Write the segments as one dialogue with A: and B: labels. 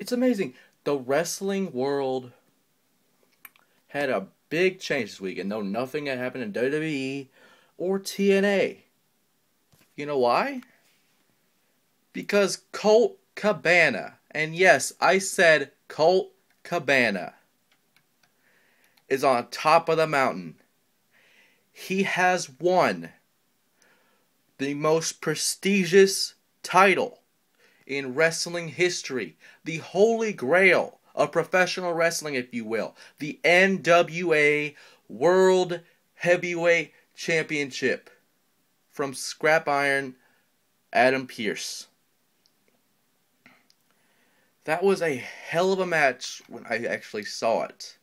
A: it's amazing. The wrestling world had a big change this week, and no, nothing had happened in WWE or TNA. You know why? Because Colt Cabana, and yes, I said Colt Cabana, is on top of the mountain. He has won the most prestigious title in wrestling history, the holy grail of professional wrestling, if you will, the NWA World Heavyweight Championship from Scrap Iron Adam Pearce. That was a hell of a match when I actually saw it.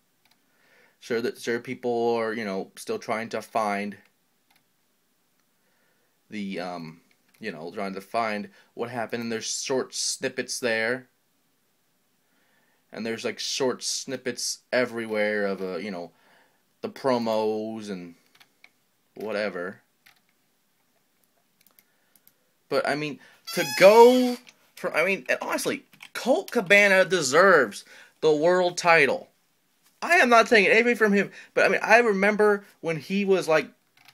A: Sure people are, still trying to find the, trying to find what happened, and there's short snippets there. And there's, short snippets everywhere of, the promos and whatever. But, to go from, honestly, Colt Cabana deserves the world title. I am not taking anything from him, but I remember when he was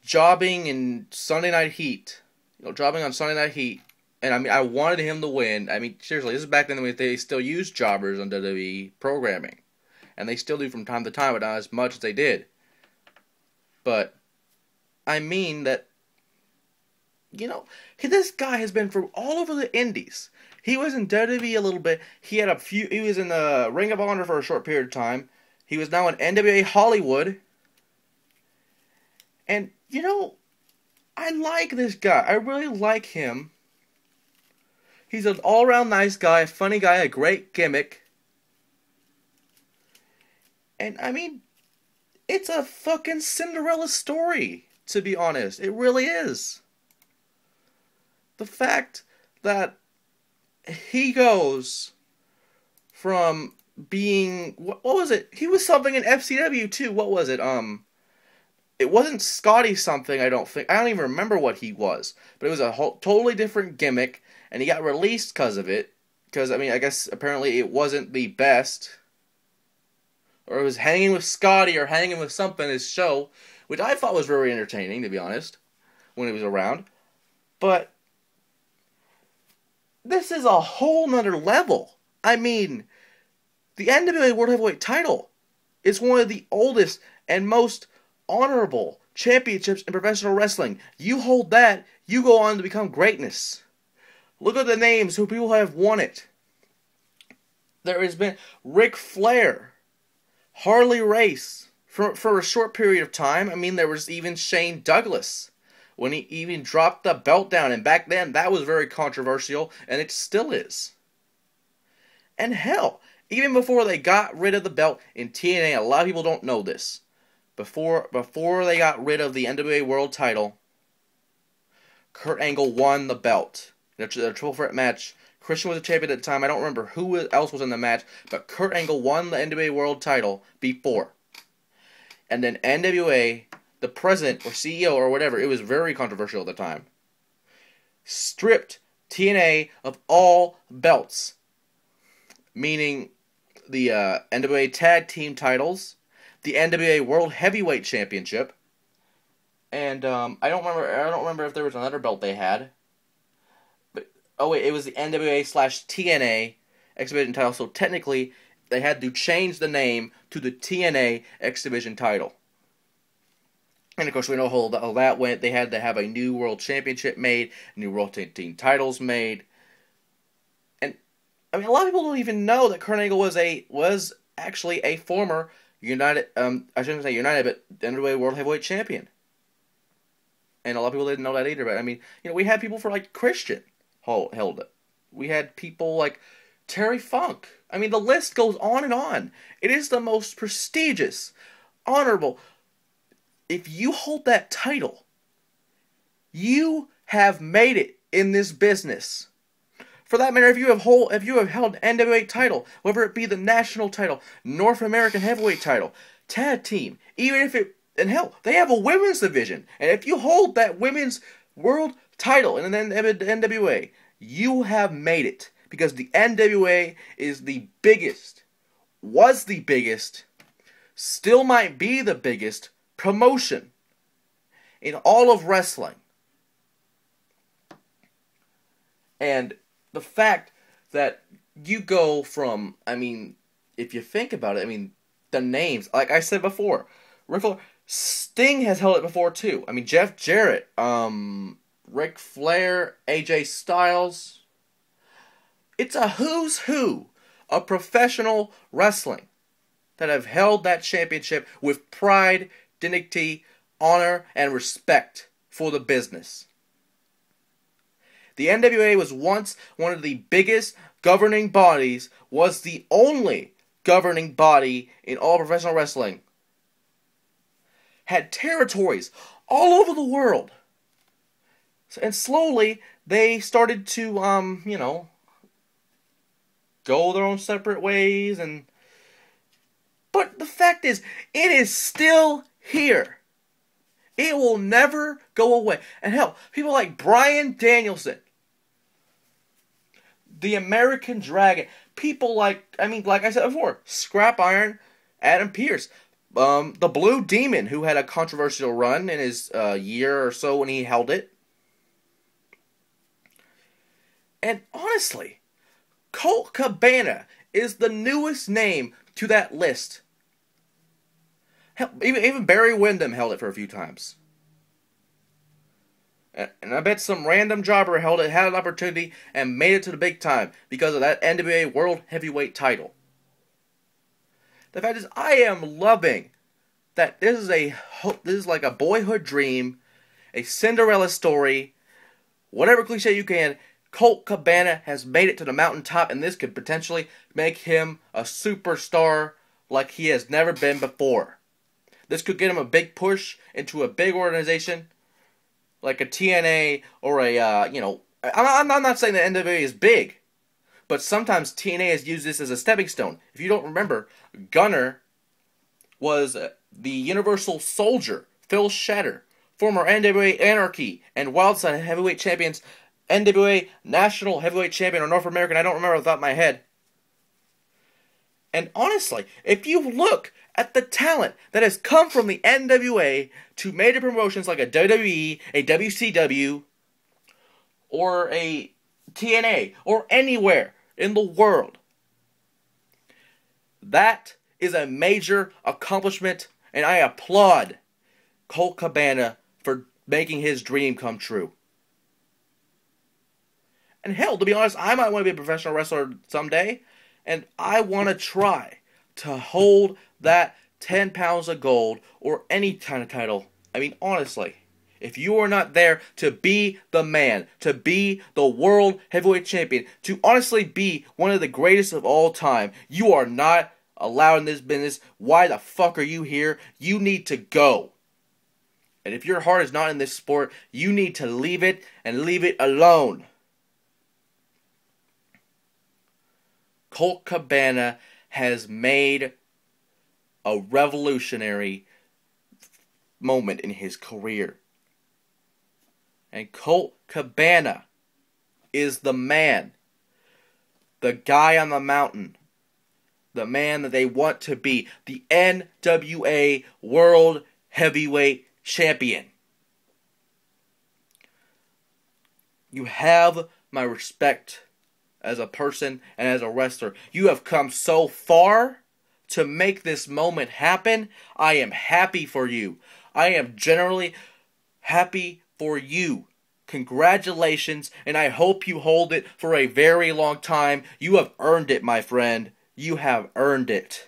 A: jobbing in Sunday Night Heat, jobbing on Sunday Night Heat, and I wanted him to win. Seriously, this is back then when they still used jobbers on WWE programming, and they still do from time to time, but not as much as they did. But that, this guy has been for all over the indies. He was in WWE a little bit. He was in the Ring of Honor for a short period of time. He was now in NWA Hollywood. And, I like this guy. I really like him. He's an all-around nice guy, a funny guy, a great gimmick. And, it's a fucking Cinderella story, to be honest. It really is. The fact that he goes from being, what was it? He was something in FCW too. What was it? It wasn't Scotty something, I don't think. I don't even remember what he was. But it was a totally different gimmick, and he got released because of it. Because, I guess apparently it wasn't the best. Or it was hanging with Scotty or hanging with something, his show, which I thought was very entertaining, to be honest, when it was around. But this is a whole nother level. The NWA World Heavyweight title is one of the oldest and most honorable championships in professional wrestling. You hold that, you go on to become greatness. Look at the names who people have won it. There has been Ric Flair, Harley Race, for a short period of time. There was even Shane Douglas, when he even dropped the belt down, and back then that was very controversial, and it still is. And hell, even before they got rid of the belt in TNA, a lot of people don't know this. Before they got rid of the NWA World title, Kurt Angle won the belt. In a triple threat match. Christian was a champion at the time. I don't remember who else was in the match, but Kurt Angle won the NWA World title before. And then NWA, the president or CEO or whatever, it was very controversial at the time, stripped TNA of all belts. Meaning the NWA Tag Team titles, the NWA World Heavyweight Championship, and I don't remember if there was another belt they had. But it was the NWA/TNA X Division title. So technically, they had to change the name to the TNA X Division title. And of course, we know how that went. They had to have a new World Championship made, new World Tag Team titles made. A lot of people don't even know that Kurt Angle was actually a former United, I shouldn't say United, but NWA World Heavyweight Champion. And a lot of people didn't know that either. But, we had people for, Christian held it. We had people like Terry Funk. The list goes on and on. It is the most prestigious, honorable. If you hold that title, you have made it in this business. For that matter, if you have held NWA title, whether it be the national title, North American heavyweight title, tag team, even if it, and hell, they have a women's division, and if you hold that women's world title in the NWA, you have made it, because the NWA is the biggest, was the biggest, still might be the biggest promotion in all of wrestling. And the fact that you go from, I mean, if you think about it, I mean, the names, like I said before, Sting has held it before too. I mean, Jeff Jarrett, Ric Flair, AJ Styles. It's a who's who of professional wrestling that have held that championship with pride, dignity, honor, and respect for the business. The NWA was once one of the biggest governing bodies, was the only governing body in all professional wrestling. Had territories all over the world. And slowly, they started to, go their own separate ways. But the fact is, it is still here. It will never go away. And hell, people like Bryan Danielson, the American Dragon, people like I said before, Scrap Iron, Adam Pearce, the Blue Demon, who had a controversial run in his year or so when he held it. And honestly, Colt Cabana is the newest name to that list. Hell, even Barry Windham held it for a few times. And I bet some random jobber held it, had an opportunity, and made it to the big time because of that NWA World Heavyweight title. The fact is, I am loving that this is like a boyhood dream, a Cinderella story, whatever cliche you can. Colt Cabana has made it to the mountaintop, and this could potentially make him a superstar like he has never been before. This could get him a big push into a big organization like a TNA or a, I'm not saying that NWA is big, but sometimes TNA has used this as a stepping stone. If you don't remember, Gunner was the Universal Soldier, Phil Shatter, former NWA Anarchy and Wildside Heavyweight Champions, NWA National Heavyweight Champion or North American, I don't remember off the top of my head. And honestly, if you look at the talent that has come from the NWA to major promotions like a WWE, a WCW, or a TNA, or anywhere in the world, that is a major accomplishment, and I applaud Colt Cabana for making his dream come true. And hell, to be honest, I might want to be a professional wrestler someday, and I want to try to hold that 10 pounds of gold or any kind of title. I mean, honestly, if you are not there to be the man, to be the world heavyweight champion, to honestly be one of the greatest of all time, you are not allowed in this business. Why the fuck are you here? You need to go. And if your heart is not in this sport, you need to leave it and leave it alone. Colt Cabana has made a revolutionary moment in his career. And Colt Cabana is the man, the guy on the mountain, the man that they want to be, the NWA World Heavyweight Champion. You have my respect as a person and as a wrestler. You have come so far to make this moment happen. I am happy for you. I am generally happy for you. Congratulations, and I hope you hold it for a very long time. You have earned it, my friend. You have earned it.